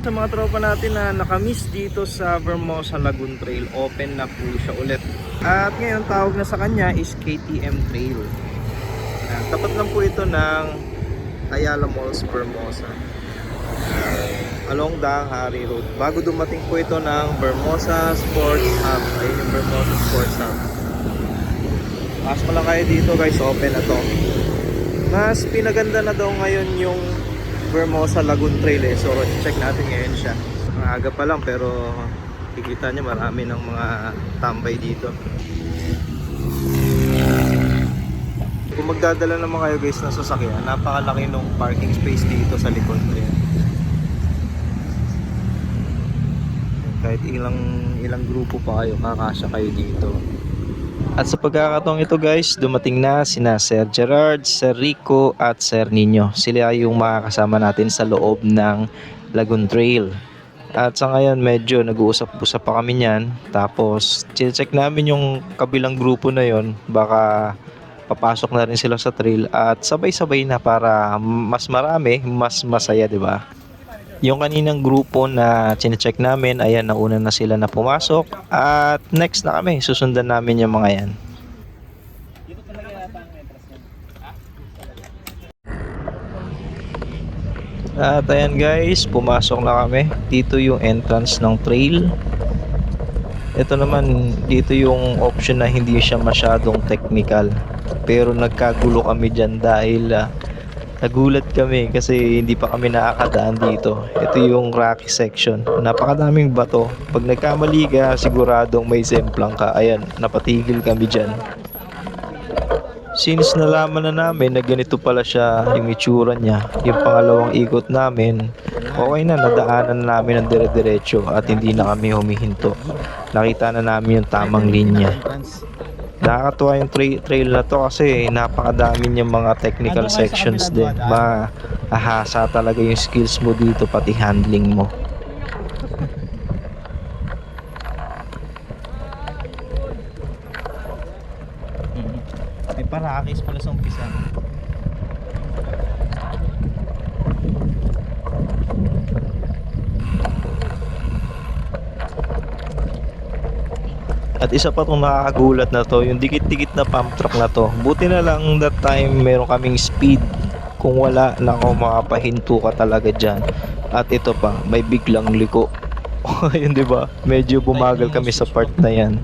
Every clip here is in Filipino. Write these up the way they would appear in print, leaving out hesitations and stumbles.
sa mga tropa natin na nakamiss dito sa Vermosa Lagoon Trail. Open na po siya ulit. At ngayon tawag na sa kanya is KTM Trail. Tapat lang po ito ng Ayala Malls, Vermosa. Along Dang-Hari Road. Bago dumating po ito ng Vermosa Sports Hub. Ayun yung Vermosa Sports Hub. Pasok lang kayo dito guys, open na to. Mas pinaganda na daw ngayon yung Vermosa Lagoon Trail eh. So check natin ngayon siya. Maaga pa lang pero kikita nyo marami ng mga tambay dito. Kung magdadala naman kayo guys ng sasakyan, napakalaki nung parking space dito sa likod. Ayan. Kahit ilang grupo pa kayo, kakasya kayo dito. At sa pagkakataong ito guys, dumating na sina Sir Gerard, Sir Rico at Sir Nino. Sila yung makakasama natin sa loob ng Lagoon Trail. At sa ngayon medyo nag-uusap-usap pa kami niyan. Tapos check namin yung kabilang grupo na yon. Baka papasok na rin sila sa trail at sabay-sabay na para mas marami, mas masaya, di ba? Yung kaninang grupo na chine-check namin, ayan, nauna na sila na pumasok. At next na kami, susundan namin yung mga yan. At ayan guys, pumasok na kami. Dito yung entrance ng trail. Ito naman, dito yung option na hindi siya masyadong technical. Pero nagkagulo kami dyan dahil nagulat kami kasi hindi pa kami nakakadaan dito. Ito yung rocky section. Napakadaming bato. Pag nagkamali ka, siguradong may semplang ka. Ayan, napatigil kami dyan. Since nalaman na namin na ganito pala siya yung itsura niya, yung pangalawang ikot namin, okay na, nadaanan na namin ng dire-diretso at hindi na kami humihinto. Nakita na namin yung tamang linya. Nakakatuwa yung trail na to kasi napakadami niyang mga technical sections din. Mahahasa talaga yung skills mo dito, pati handling mo. May parakis pala sa umpisa. At isa pa itong nakakagulat na to, yung dikit-dikit na pump track na to. Buti na lang that time meron kaming speed. Kung wala, nako, makapahinto ka talaga dyan. At ito pa, may biglang liko. Yun, diba? Medyo bumagal kami sa part na yan.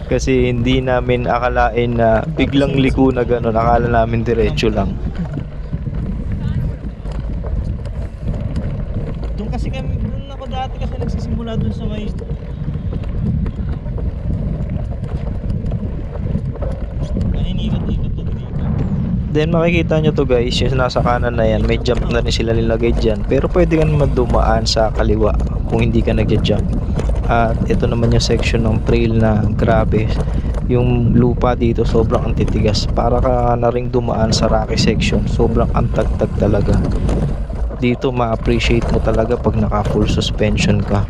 Kasi hindi namin akalain na biglang liko na gano'n. Akala namin diretso lang. Doon kasi kami, doon ako dati kasi nagsisimula doon sa may... Then makikita nyo to guys, yung nasa kanan na yan, may jump na rin sila nilagay dyan. Pero pwede ka naman dumaan sa kaliwa kung hindi ka nagja-jump. At ito naman yung section ng trail na grabe. Yung lupa dito sobrang antitigas. Para ka na ring dumaan sa rocky section. Sobrang antagtag talaga. Dito ma-appreciate mo talaga pag naka full suspension ka.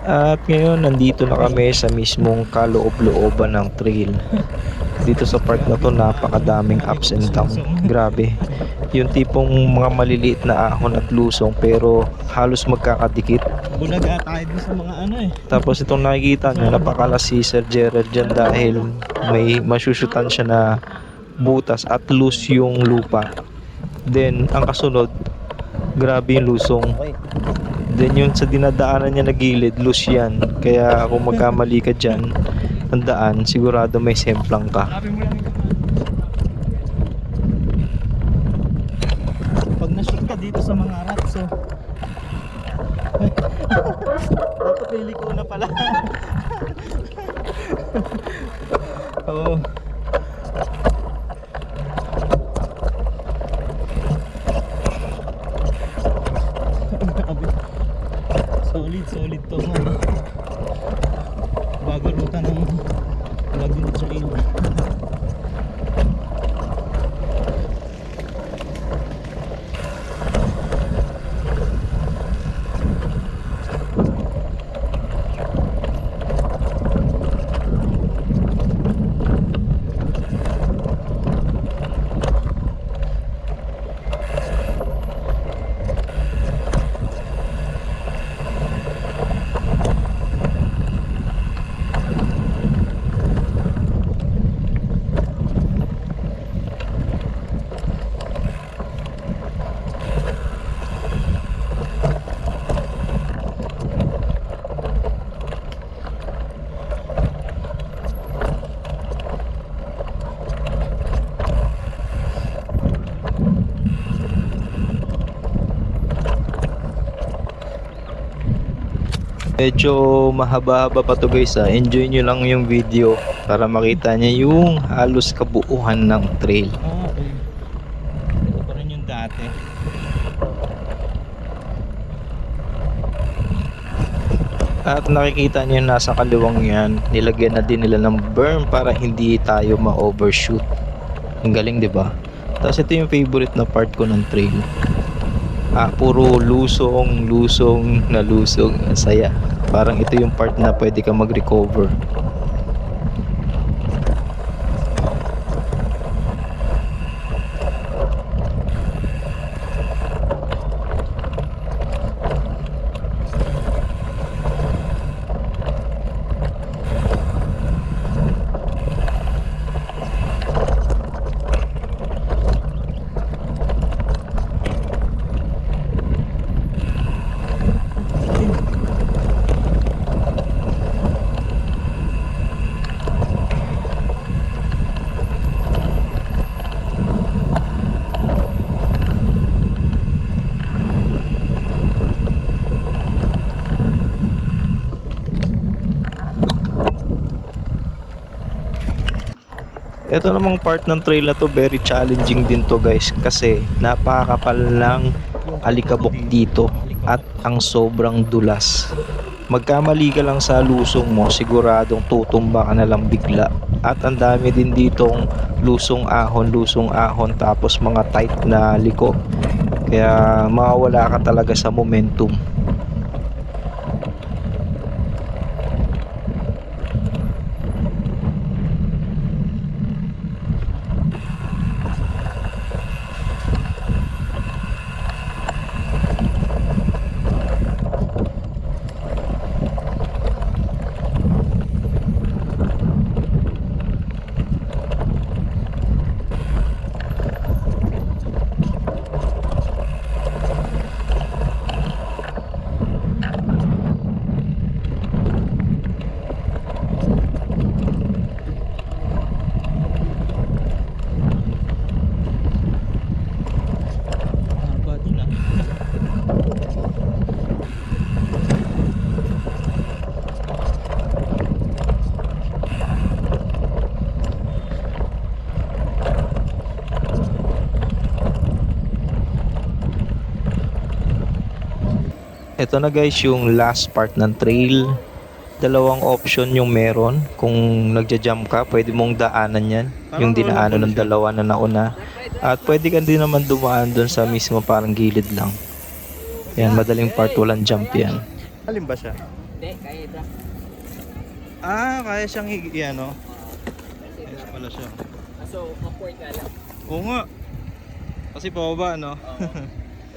At ngayon, nandito na kami sa mismong kaloob-looban ng trail. Dito sa part na to, napakadaming ups and downs. Grabe. Yung tipong mga maliliit na ahon at lusong pero halos magkakadikit. Bulaga tayo dun sa mga ano eh. Tapos itong nakikita nyo, napakala si Sir Gerard dyan dahil may masyusyutan siya na butas at loose yung lupa. Then, ang kasunod, grabe yung lusong. Then yun sa dinadaanan niya na gilid, loose yan. Kaya kung magkamali ka dyan, ang daan, sigurado may semplang ka. Pag na-shoot ka dito sa mga rats, so dapat liliko na pala. Oo. Solid to man. Bago ruta ng Lagoon Trail. Medyo mahaba-haba pa to guys ha. Enjoy nyo lang yung video para makita niya yung halos kabuuan ng trail. Okay. Ito pa rin yung dati. At nakikita nyo nasa kaliwang yan, nilagyan na din nila ng berm para hindi tayo ma-overshoot. Ang galing 'di ba? Tapos ito yung favorite na part ko ng trail. Puro lusong, lusong, na lusong. Ang saya. Parang ito yung part na pwede ka mag-recover. Ito namang part ng trail na to, very challenging din to guys kasi napakakapal ng alikabok dito at ang sobrang dulas. Magkamali ka lang sa lusong mo, siguradong tutumba ka na lang bigla. At ang dami din ditong lusong ahon tapos mga tight na liko. Kaya mawawala ka talaga sa momentum. Haba din ah. Ito na guys yung last part ng trail. Dalawang option yung meron. Kung nagja-jump ka, pwede mong daanan yan. Yung dinaanan ng dalawa na nauna. At pwede ka din naman dumaan doon sa mismo parang gilid lang. Yan, madaling part, walang jump yan. Alin ba siya? Hindi, kaya ito. Kaya siyang ano? Kaya pala siya. So, upward ka lang. Oo nga. Kasi pababa, no? Oo.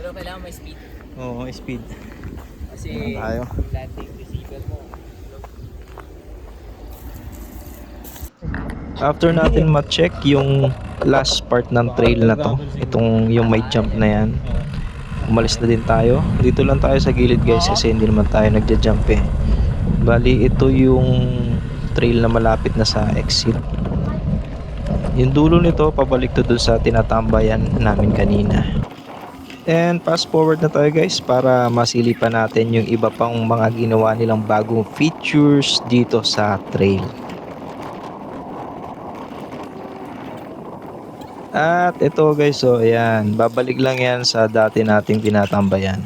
Pero kailangan may speed. Oo, speed. Kasi Tayo. yung landing receiver mo. After natin ma-check yung last part ng trail na to, itong yung may jump na yan, umalis na din tayo. Dito lang tayo sa gilid guys kasi hindi naman tayo nagja-jump eh. Bali ito yung trail na malapit na sa exit. Yung dulo nito pabalik to dun sa tinatambayan namin kanina. And fast forward na tayo guys para masilipan natin yung iba pang mga ginawa nilang bagong features dito sa trail. At ito guys, so ayan, babalik lang yan sa dati nating tinatambayan.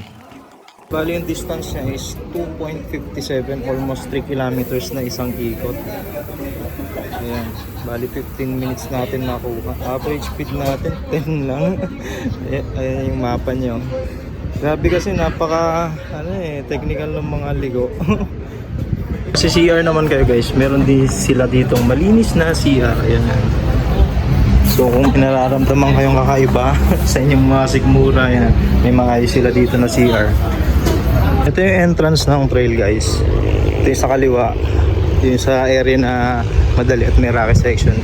Bali yung distance niya is 2.57, almost 3 kilometers na isang ikot. Ayan, bali 15 minutes natin makuha. Average speed natin 10 lang. Ayan yung mapa niyo. Grabe kasi napaka technical ng mga ligo. Sa CR naman kayo guys, meron din sila ditong malinis na CR. Ayan. So kung nararamdaman kayong kakaiba sa inyong mga sigmura, yan, may maayos sila dito na CR. Ito yung entrance ng trail guys. Ito yung sa kaliwa. Ito yung sa area na madali at may rocky section.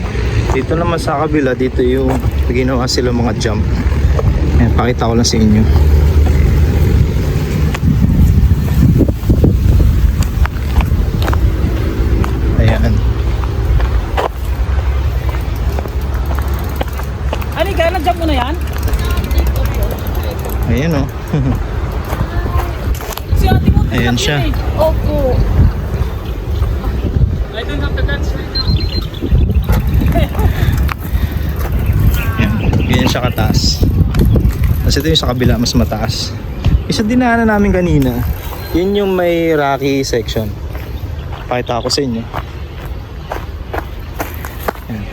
Dito naman sa kabila, dito yung ginawa sila mga jump. Ayan, pakita ko lang sa inyo. Ayan. Ano kaya nag-jump mo na yan? Ayan o. Si ate mo Ayan siya. Opo. I don't have the guts right now. Ayan. Ganyan siya kataas. Tapos ito yung sa kabila, mas mataas. Isa dinaanan namin kanina. Yun yung may rocky section. Pakita ko sa inyo. Ayan.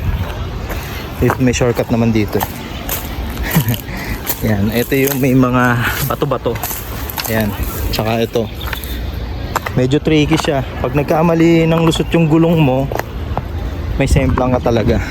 Dito may shortcut naman dito. Yan, ito yung may mga bato-bato. Yan, tsaka ito. Medyo tricky siya. Pag nagkamali ng lusot yung gulong mo, may semplang ka talaga.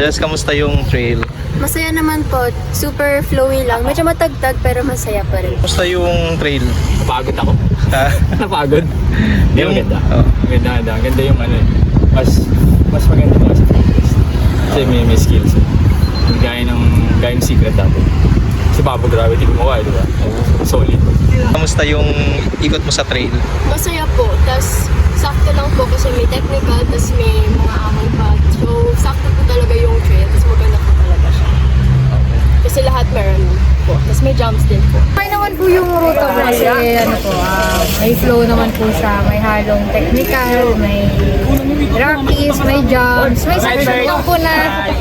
Yes, kamusta yung trail? Masaya naman po. Super flowy lang. Medyo matagtag pero masaya pa rin. Kamusta yung trail? Napagod ako. Ha? Napagod. Hindi, Yung- maganda. oh. Maganda. Ganda yung ano. Mas maganda pa sa fitness. Kasi may skills. Gaya ng secret dati. Si Papa grabe, di gumawa, di ba? Solid. Kamusta yung ikot mo sa trail? Masaya po. Tapos sakto lang po kasi may technical tapos may mga amon pa. So sakto po talaga yung trail. Tapos maganda po talaga siya. Kasi lahat meron po. Tapos may jumps din po. Okay naman po yung ruta mo kasi ano po, may flow naman po siya, may halong technical, may rockies, may jumps, may section lang po na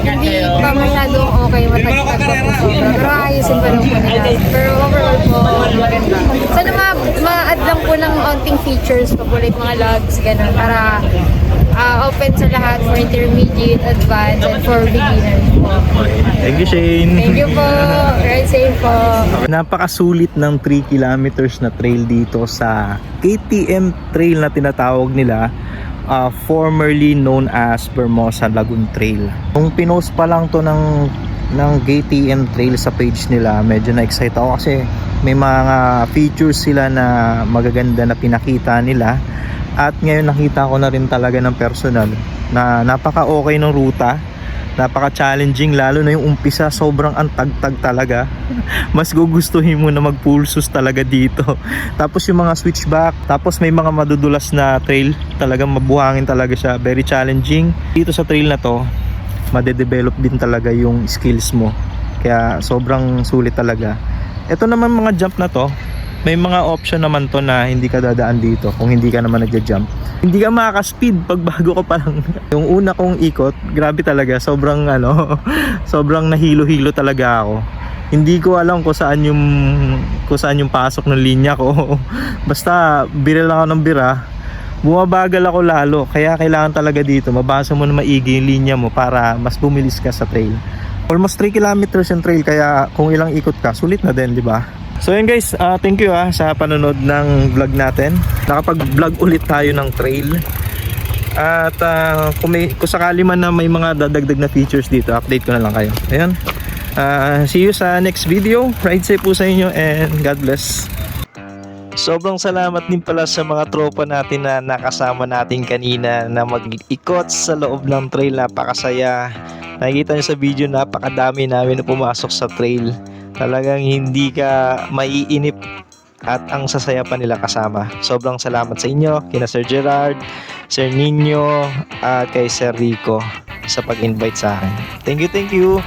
hindi pa masyadong okay, matagtag pa po sobra. Pero ayusin pa lang po nila. Pero overall po, maganda. Sana ma-add lang po ng onting features pa po, like mga logs, gano'n, para open sa lahat for intermediate, advanced, and for beginners po. Thank you, Shane. Thank you po. Ride safe po. Napakasulit ng 3 kilometers na trail dito sa KTM trail na tinatawag nila, formerly known as Bermosa Lagoon Trail. Kung pinost pa lang to ng KTM trail sa page nila, medyo na-excite ako kasi may mga features sila na magaganda na pinakita nila. At ngayon nakita ko na rin talaga ng personal na napaka-okay ng ruta. Napaka-challenging, lalo na yung umpisa, sobrang antagtag talaga. Mas gugustuhin mo na mag-pulsus talaga dito. Tapos yung mga switchback, tapos may mga madudulas na trail, talagang mabuhangin talaga siya. Very challenging. Dito sa trail na to, madedevelop din talaga yung skills mo. Kaya sobrang sulit talaga. Ito naman mga jump na to, may mga option naman to na hindi ka dadaan dito kung hindi ka naman nagja-jump. Hindi ka makaka-speed pag bago ka pa lang. Yung una kong ikot, grabe talaga, sobrang sobrang nahilo-hilo talaga ako. Hindi ko alam kung saan yung pasok ng linya ko. Basta bira lang ako ng bira. Bumabagal ako lalo, kaya kailangan talaga dito mabasa mo na maigi yung linya mo para mas bumilis ka sa trail. Almost 3 kilometers yung trail, kaya kung ilang ikot ka, sulit na din, di ba? So yun guys, thank you sa panonood ng vlog natin. Nakapag-vlog ulit tayo ng trail. At kung sakali man na may mga dadagdag na features dito, update ko na lang kayo. Ayan. See you sa next video. Ride safe po sa inyo and God bless. Sobrang salamat din pala sa mga tropa natin na nakasama natin kanina na mag-ikot sa loob ng trail. Napakasaya. Nakikita nyo sa video, napakadami namin na pumasok sa trail. Talagang hindi ka maiinip at ang sasaya pa nila kasama. Sobrang salamat sa inyo, kina Sir Gerard, Sir Nino, at kay Sir Rico sa pag-invite sa akin. Thank you, thank you!